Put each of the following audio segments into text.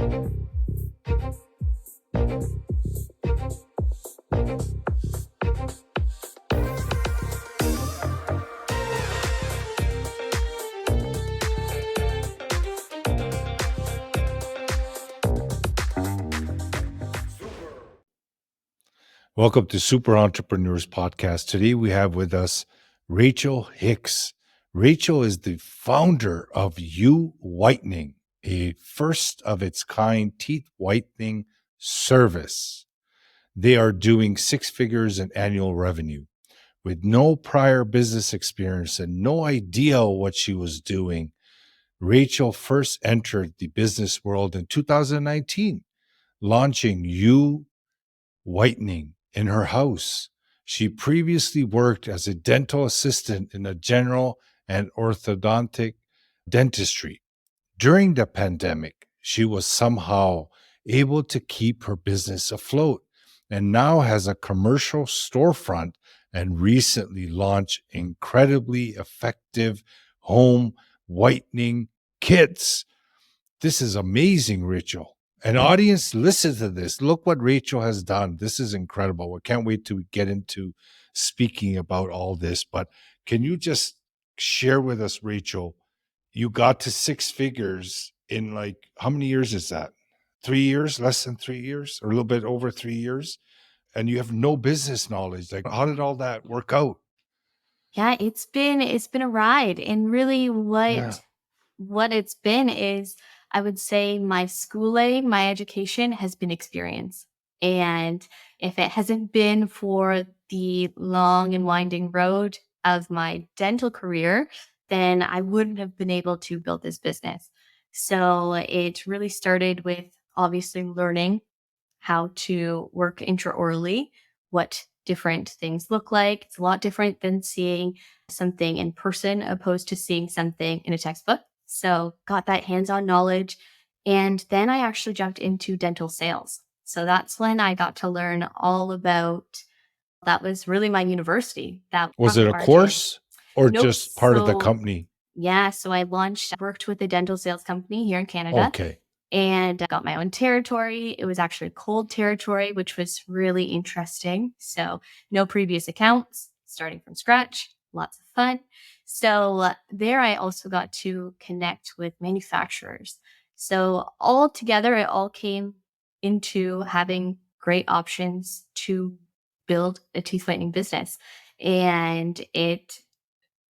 Welcome to Super Entrepreneurs Podcast. Today we have with us Rachel Hicks. Rachel is the founder of Whitening, a first of its kind teeth whitening service. They are doing six figures in annual revenue. With no prior business experience and no idea what she was doing, Rachel first entered the business world in 2019, launching Whitening in her house. She previously worked as a dental assistant in a general and orthodontic dentistry. During the pandemic, she was somehow able to keep her business afloat and now has a commercial storefront and recently launched incredibly effective home whitening kits. This is amazing, Rachel. An audience, listen to this. Look what Rachel has done. This is incredible. I can't wait to get into speaking about all this. But can you just share with us, Rachel? You got to six figures in like, how many years is that? 3 years, less than 3 years, or a little bit over 3 years? And you have no business knowledge. Like, how did all that work out? Yeah, it's been a ride. And really Yeah. what it's been is, I would say, my schooling, my education has been experience. And if it hasn't been for the long and winding road of my dental career, then I wouldn't have been able to build this business. So it really started with obviously learning how to work intraorally, what different things look like. It's a lot different than seeing something in person opposed to seeing something in a textbook. So got that hands-on knowledge. And then I actually jumped into dental sales. So that's when I got to learn all about, that was really my university. That Was it a profit margin. course or Nope. just part of the So company? yeah, so I worked with a dental sales company here in Canada. Okay. And I got my own territory. It was actually cold territory, which was really interesting. So no previous accounts, starting from scratch, lots of fun. So there I also got to connect with manufacturers. So all together, it all came into having great options to build a teeth whitening business. And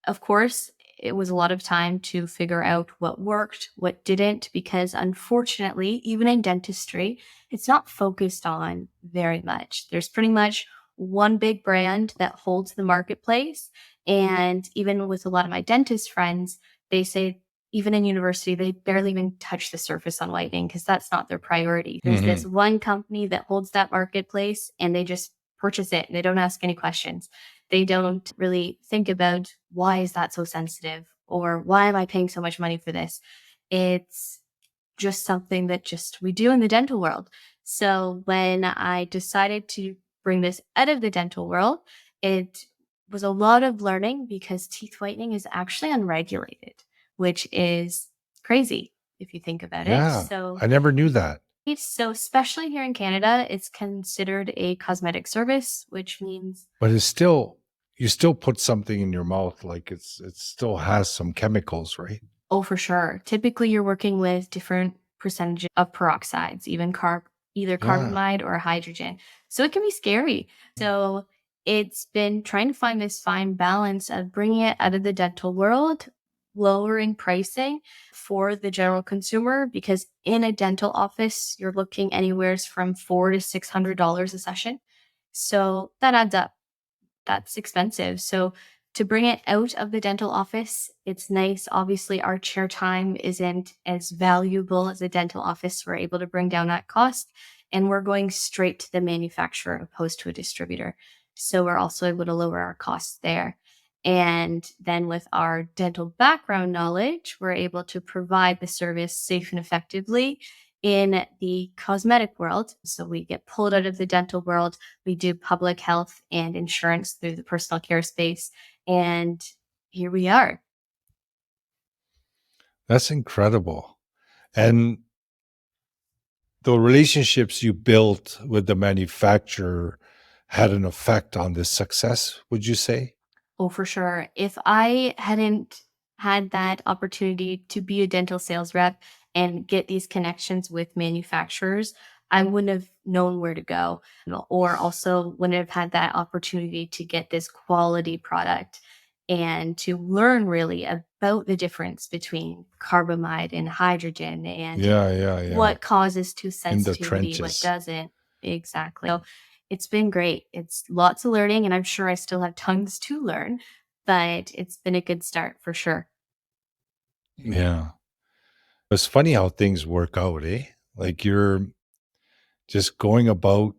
of course, it was a lot of time to figure out what worked, what didn't, because unfortunately, even in dentistry, it's not focused on very much. There's pretty much one big brand that holds the marketplace. And even with a lot of my dentist friends, they say, even in university, they barely even touch the surface on whitening because that's not their priority. There's this one company that holds that marketplace and they just purchase it and they don't ask any questions. They don't really think about, why is that so sensitive? Or why am I paying so much money for this? It's just something that we do in the dental world. So when I decided to bring this out of the dental world, it was a lot of learning because teeth whitening is actually unregulated, which is crazy if you think about it. Yeah. I never knew that. So especially here in Canada, it's considered a cosmetic service, which means, But it's still, you still put something in your mouth, like it still has some chemicals, right? oh, for sure. Typically, you're working with different percentages of peroxides, even either Yeah. carbamide or hydrogen. So it can be scary. So it's been trying to find this fine balance of bringing it out of the dental world, lowering pricing for the general consumer, because in a dental office, you're looking anywhere from $400 to $600 a session. So that adds up. That's expensive. So to bring it out of the dental office, it's nice. Obviously, our chair time isn't as valuable as a dental office. We're able to bring down that cost, and we're going straight to the manufacturer opposed to a distributor. So we're also able to lower our costs there. And then with our dental background knowledge, we're able to provide the service safe and effectively in the cosmetic world. So we get pulled out of the dental world. We do public health and insurance through the personal care space. And here we are. That's incredible. And The relationships you built with the manufacturer had an effect on this success, would you say? Oh, for sure. If I hadn't had that opportunity to be a dental sales rep and get these connections with manufacturers, I wouldn't have known where to go, or also wouldn't have had that opportunity to get this quality product and to learn really about the difference between carbamide and hydrogen and Yeah, yeah, yeah. what causes tooth In the sensitivity, what trenches. doesn't. Exactly. So it's been great. It's lots of learning, and I'm sure I still have tons to learn, but it's been a good start for sure. Yeah. It's funny how things work out, eh? Like you're just going about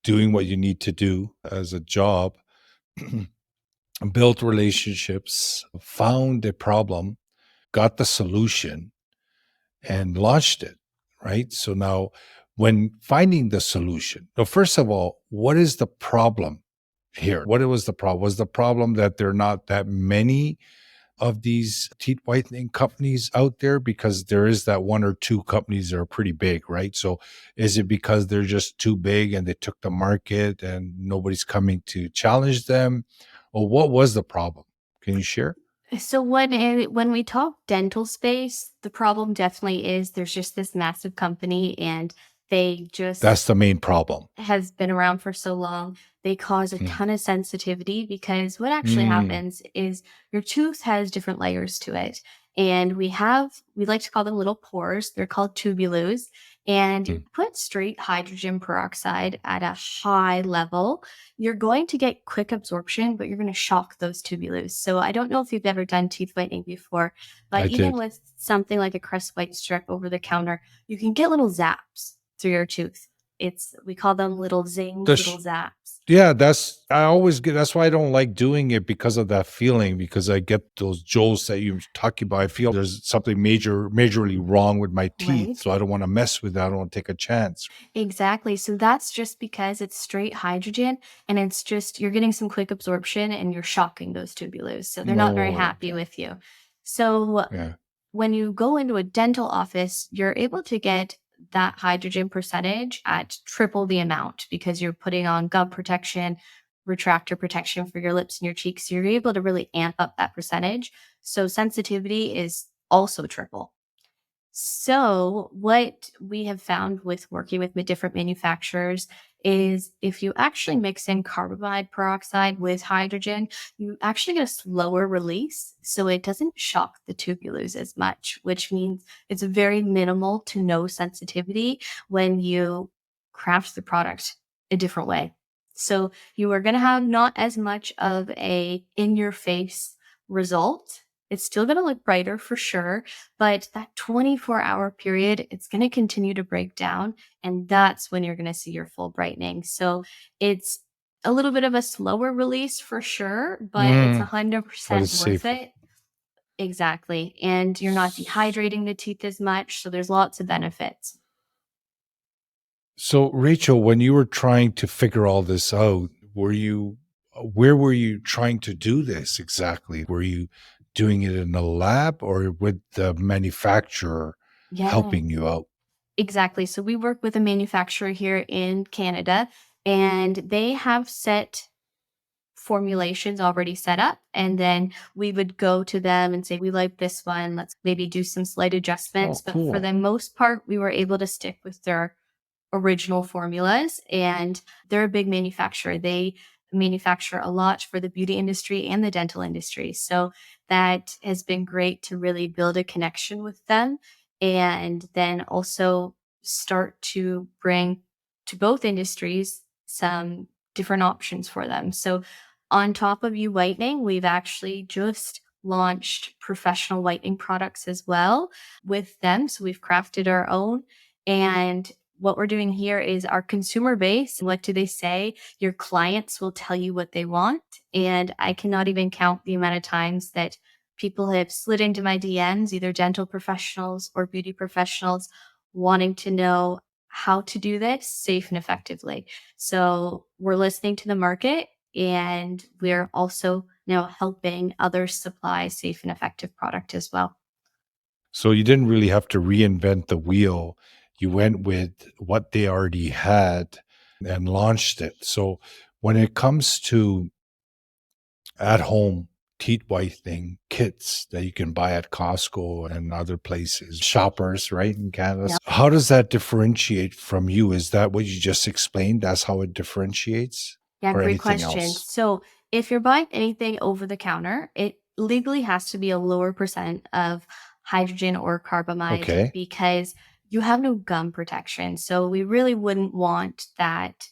doing what you need to do as a job, built relationships, found a problem, got the solution, and launched it, right? So now, when finding the solution, so first of all, what is the problem here? What was the problem? Was the problem that there are not that many of these teeth whitening companies out there? Because there is that one or two companies that are pretty big, right? So is it because they're just too big and they took the market and nobody's coming to challenge them? Or what was the problem? Can you share? So when we talk dental space, the problem definitely is there's just this massive company and they just That's the main problem. has been around for so long, they cause a Mm. ton of sensitivity because what actually Mm. happens is your tooth has different layers to it. And we like to call them little pores. They're called tubulars. And you Mm. put straight hydrogen peroxide at a high level, you're going to get quick absorption, but you're going to shock those tubulars. So I don't know if you've ever done teeth whitening before, but I even did. with something like a crest white strip over the counter, you can get little zaps through your tooth. We call them little zings, The little sh- zaps. Yeah, I always get that's why I don't like doing it because of that feeling, because I get those jolts that you're talking about. I feel there's something majorly wrong with my teeth, Right? so I don't wanna mess with that, I don't wanna take a chance. Exactly. So that's just because it's straight hydrogen and it's just you're getting some quick absorption and you're shocking those tubulars. So they're not very Oh, happy okay. with you. So Yeah. when you go into a dental office, you're able to get that hydrogen percentage at triple the amount because you're putting on gum protection, retractor protection for your lips and your cheeks. So you're able to really amp up that percentage. So sensitivity is also triple. So, what we have found with working with different manufacturers is if you actually mix in carbamide peroxide with hydrogen, you actually get a slower release. So, it doesn't shock the tubulars as much, which means it's very minimal to no sensitivity when you craft the product a different way. So, you are going to have not as much of a in your face result. It's still going to look brighter for sure, but that 24-hour period, it's going to continue to break down. And that's when you're going to see your full brightening. So it's a little bit of a slower release for sure, but it's Mm, but 100% it's worth safer. it. Exactly. And you're not dehydrating the teeth as much. So there's lots of benefits. So, Rachel, when you were trying to figure all this out, where were you trying to do this exactly? Were you doing it in a lab or with the manufacturer Yeah, helping you out? exactly. So we work with a manufacturer here in Canada, and they have set formulations already set up. And then we would go to them and say, we like this one. Let's maybe do some slight Oh, adjustments. But for cool. the most part, we were able to stick with their original formulas. And they're a big manufacturer. They manufacture a lot for the beauty industry and the dental industry. So that has been great to really build a connection with them and then also start to bring to both industries some different options for them. So on top of you whitening, we've actually just launched professional whitening products as well with them. So we've crafted our own. And what we're doing here is our consumer base. What do they say? Your clients will tell you what they want. And I cannot even count the amount of times that people have slid into my DMs, either dental professionals or beauty professionals, wanting to know how to do this safe and effectively. So we're listening to the market and we're also now helping others supply safe and effective product as well. So you didn't really have to reinvent the wheel. you went with what they already had and launched it. So when it comes to at-home teeth whitening kits that you can buy at Costco and other places, shoppers, right, in Canada. Yeah. How does that differentiate from you? Is that what you just explained? That's how it differentiates, Yeah, or great anything question. else? So if you're buying anything over the counter, it legally has to be a lower percent of hydrogen or carbamide Okay. because you have no gum protection. So we really wouldn't want that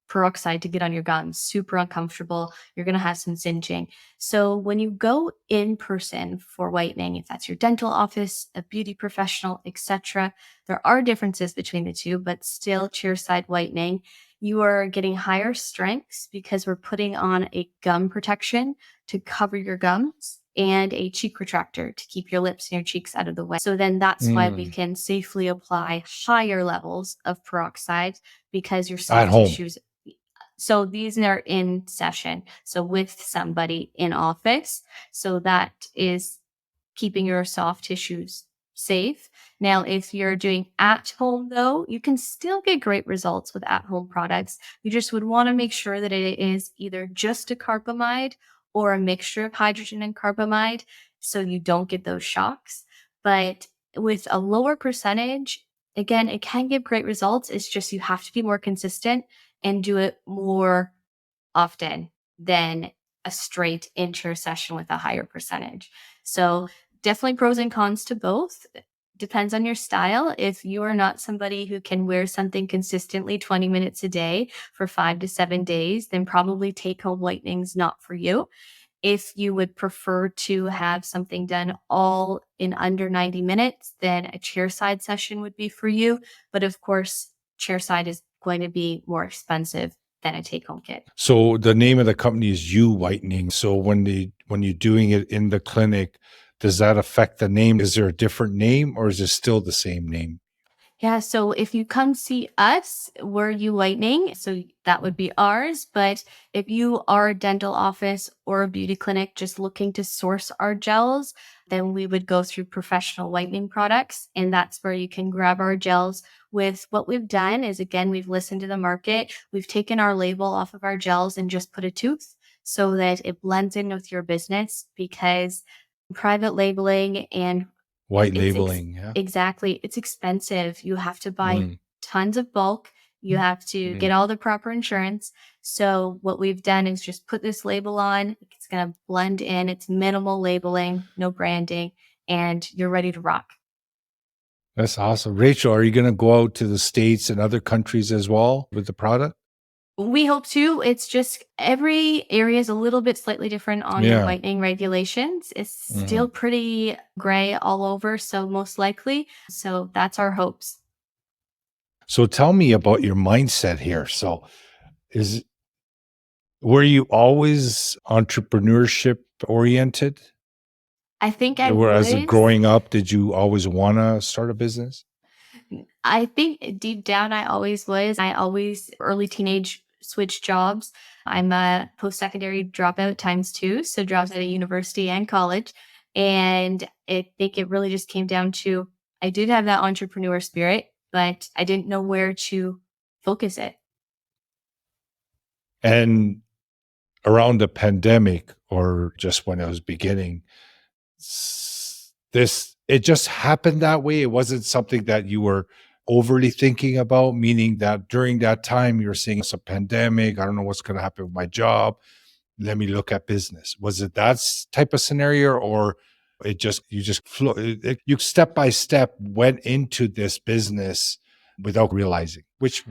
peroxide to get on your gums. Super uncomfortable. You're going to have some singeing. So when you go in person for whitening, if that's your dental office, a beauty professional, etc., there are differences between the two, but still chairside whitening, you are getting higher strengths because we're putting on a gum protection to cover your gums and a cheek retractor to keep your lips and your cheeks out of the way. So then that's why we Mm. can safely apply higher levels of peroxide because your At soft home. tissues. So these are in session. So with somebody in office. So that is keeping your soft tissues safe. Now, if you're doing at home, though, you can still get great results with at home products. You just would want to make sure that it is either just a carbamide or a mixture of hydrogen and carbamide so you don't get those shocks. But with a lower percentage, again, it can give great results. It's just you have to be more consistent and do it more often than a straight inter session with a higher percentage. So definitely pros and cons to both. Depends on your style. If you are not somebody who can wear something consistently 20 minutes a day for 5 to 7 days, then probably take home whitening's not for you. If you would prefer to have something done all in under 90 minutes, then a chairside session would be for you. But of course, chairside is going to be more expensive than a take home kit. So the name of the company is You Whitening. So when you're doing it in the clinic, does that affect the name? Is there a different name, or is it still the same name? Yeah, so if you come see us, we're You Whitening, so that would be ours. But if you are a dental office or a beauty clinic just looking to source our gels, then we would go through professional whitening products. And that's where you can grab our gels. With what we've done is, again, we've listened to the market. We've taken our label off of our gels and just put a tooth so that it blends in with your business because private labeling and White it's labeling, yeah. exactly. It's expensive. You have to buy Mm, tons of bulk. You have to mm. get all the proper insurance. So what we've done is just put this label on. It's going to blend in. It's minimal labeling, no branding, and you're ready to rock. That's awesome. Rachel, are you going to go out to the States and other countries as well with the product? We hope to. It's just every area is a little bit slightly different on their Yeah. whitening regulations. It's Mhm. still pretty gray all over, so most likely. So that's our hopes. So tell me about your mindset here. So is were you always entrepreneurship oriented? I think I Whereas was. growing up, did you always want to start a business? I think deep down I always was. I always early teenage switched jobs. I'm a post-secondary dropout times two, so dropped out of university and college. And I think it really just came down to I did have that entrepreneur spirit, but I didn't know where to focus it. And around the pandemic, or just when it was beginning, this it just happened that way. It wasn't something that you were overly thinking about, meaning that during that time you're saying it's a pandemic, I don't know what's going to happen with my job, let me look at business. Was it that type of scenario, or it just you just you step by step went into this business without realizing? Which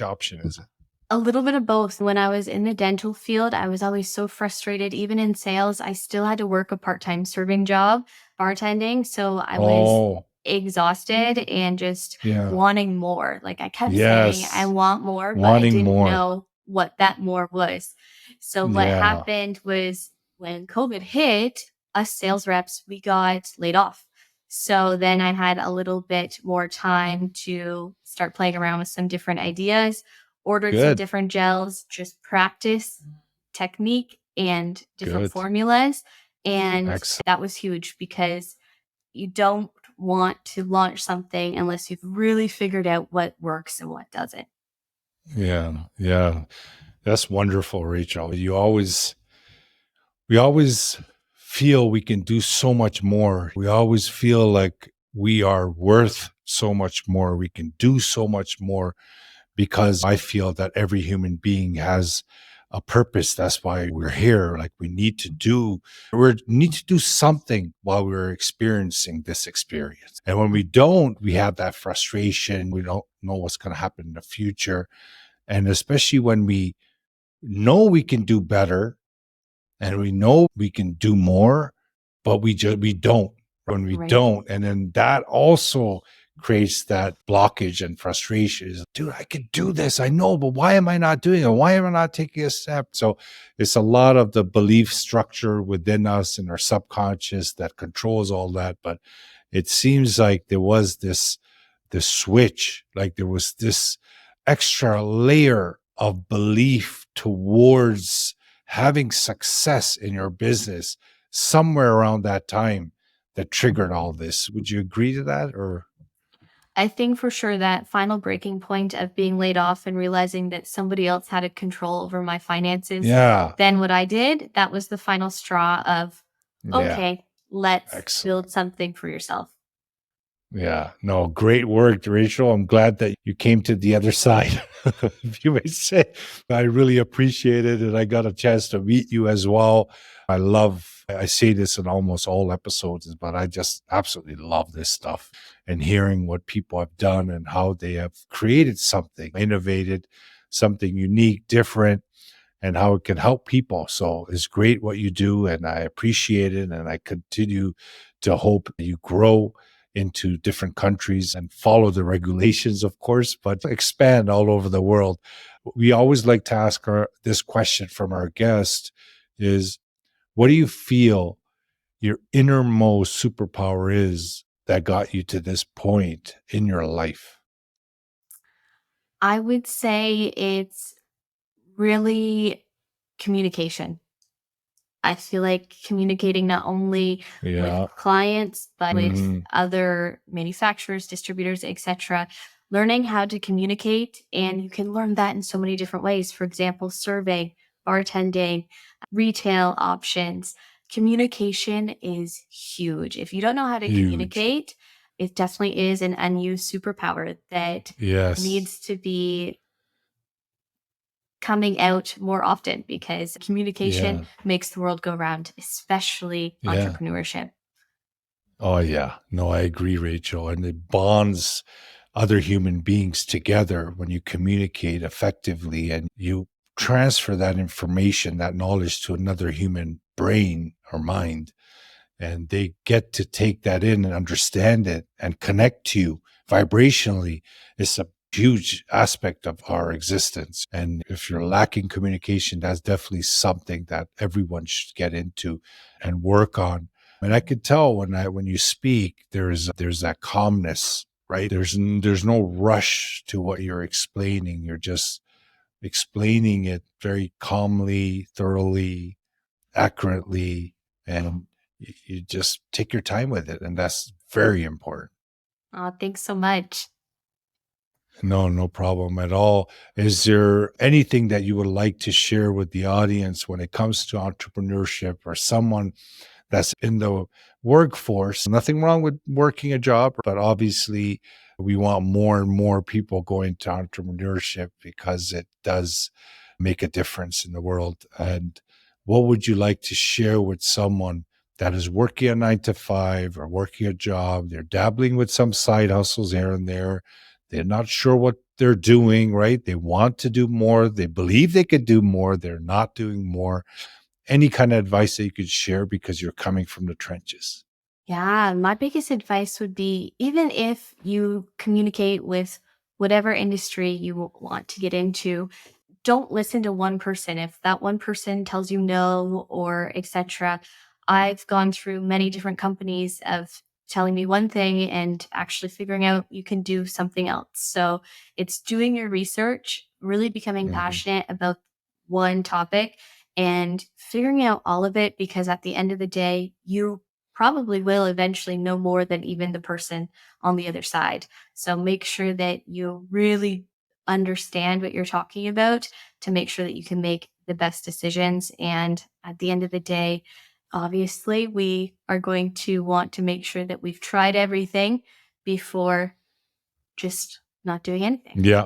option is it? A little bit of both. When I was in the dental field, I was always so frustrated. Even in sales, I still had to work a part-time serving job, bartending. So I was Oh, exhausted and just yeah. wanting more. Like I kept saying, I Yes. want more, but I Wanting didn't more. know what that more was. So what Yeah. happened was when COVID hit, us sales reps, we got laid off. So then I had a little bit more time to start playing around with some different ideas, ordered some Good. different gels, just practice technique and different Good. formulas. And Excellent. that was huge because you don't want to launch something unless you've really figured out what works and what doesn't. Yeah. Yeah. That's wonderful, Rachel. We always feel we can do so much more. We always feel like we are worth so much more. We can do so much more because I feel that every human being has a purpose. That's why we're here. Like we need to do something while we're experiencing this experience. And when we don't, we have that frustration. We don't know what's going to happen in the future. And especially when we know we can do better and we know we can do more, but we don't. When we Right. don't, and then that also creates that blockage and frustration. Is, dude, I could do this. I know, but why am I not doing it? Why am I not taking a step? So it's a lot of the belief structure within us and our subconscious that controls all that. But it seems like there was this switch, like there was this extra layer of belief towards having success in your business somewhere around that time that triggered all this. Would you agree to that? Or I think for sure that final breaking point of being laid off and realizing that somebody else had a control over my finances yeah, than what I did, that was the final straw of, yeah, okay, let's excellent. build something for yourself. Yeah, no, great work, Rachel. I'm glad that you came to the other side, if you may say. I really appreciate it. And I got a chance to meet you as well. I say this in almost all episodes, but I just absolutely love this stuff and hearing what people have done and how they have created something, innovated, something unique, different, and how it can help people. So it's great what you do, and I appreciate it. And I continue to hope you grow into different countries and follow the regulations, of course, but expand all over the world. We always like to ask this question from our guest is, what do you feel your innermost superpower is that got you to this point in your life? I would say it's really communication. I feel like communicating not only with Yeah. clients, but with Mhm. other manufacturers, distributors, etc. Learning how to communicate, and you can learn that in so many different ways. For example, surveying, bartending, retail options. Communication is huge. If you don't know how to Huge. communicate, it definitely is an unused superpower that Yes. needs to be coming out more often because communication Yeah. makes the world go round, especially Yeah. entrepreneurship. Oh, yeah. No, I agree, Rachel. And it bonds other human beings together when you communicate effectively and you transfer that information, that knowledge to another human brain or mind. And they get to take that in and understand it and connect to you vibrationally. It's a huge aspect of our existence. And if you're lacking communication, that's definitely something that everyone should get into and work on. And I could tell when you speak, there's that calmness, right? There's no rush to what you're explaining. You're just explaining it very calmly, thoroughly, accurately, and you just take your time with it, and that's very important. Oh, thanks so much. No, no problem at all. Is there anything that you would like to share with the audience when it comes to entrepreneurship or someone that's in the workforce? Nothing wrong with working a job, but obviously we want more and more people going to entrepreneurship because it does make a difference in the world. And what would you like to share with someone that is working a 9 to 5 or working a job? They're dabbling with some side hustles here and there. They're not sure what they're doing, right? They want to do more. They believe they could do more. They're not doing more. Any kind of advice that you could share because you're coming from the trenches? Yeah, my biggest advice would be even if you communicate with whatever industry you want to get into, don't listen to one person. If that one person tells you no or etc. I've gone through many different companies of telling me one thing and actually figuring out you can do something else. So it's doing your research, really becoming Mhm. passionate about one topic and figuring out all of it because at the end of the day, you probably will eventually know more than even the person on the other side. So make sure that you really understand what you're talking about to make sure that you can make the best decisions. And at the end of the day, obviously, we are going to want to make sure that we've tried everything before just not doing anything. Yeah.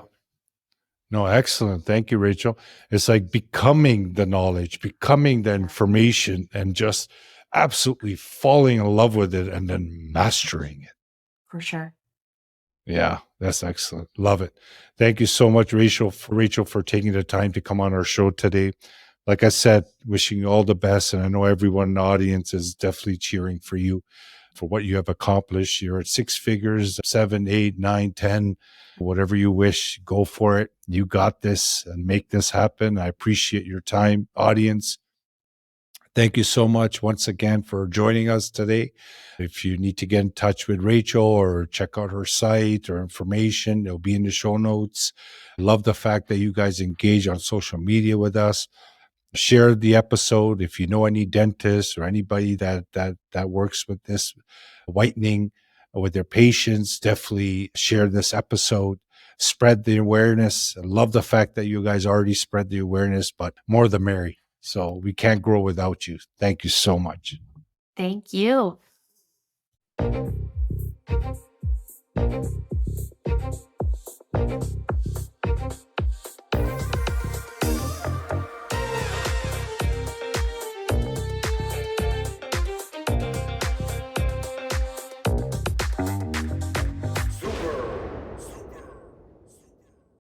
No, excellent. Thank you, Rachel. It's like becoming the knowledge, becoming the information, and just absolutely falling in love with it and then mastering it. For sure. Yeah, that's excellent. Love it. Thank you so much, Rachel, for taking the time to come on our show today. Like I said, wishing you all the best. And I know everyone in the audience is definitely cheering for you for what you have accomplished. You're at six figures, 7, 8, 9, 10, whatever you wish, go for it. You got this and make this happen. I appreciate your time, audience. Thank you so much once again for joining us today. If you need to get in touch with Rachel or check out her site or information, it'll be in the show notes. Love the fact that you guys engage on social media with us. Share the episode if you know any dentists or anybody that works with this whitening with their patients. Definitely share this episode. Spread the awareness. I love the fact that you guys already spread the awareness, but more the merry. So we can't grow without you. Thank you so much. Thank you.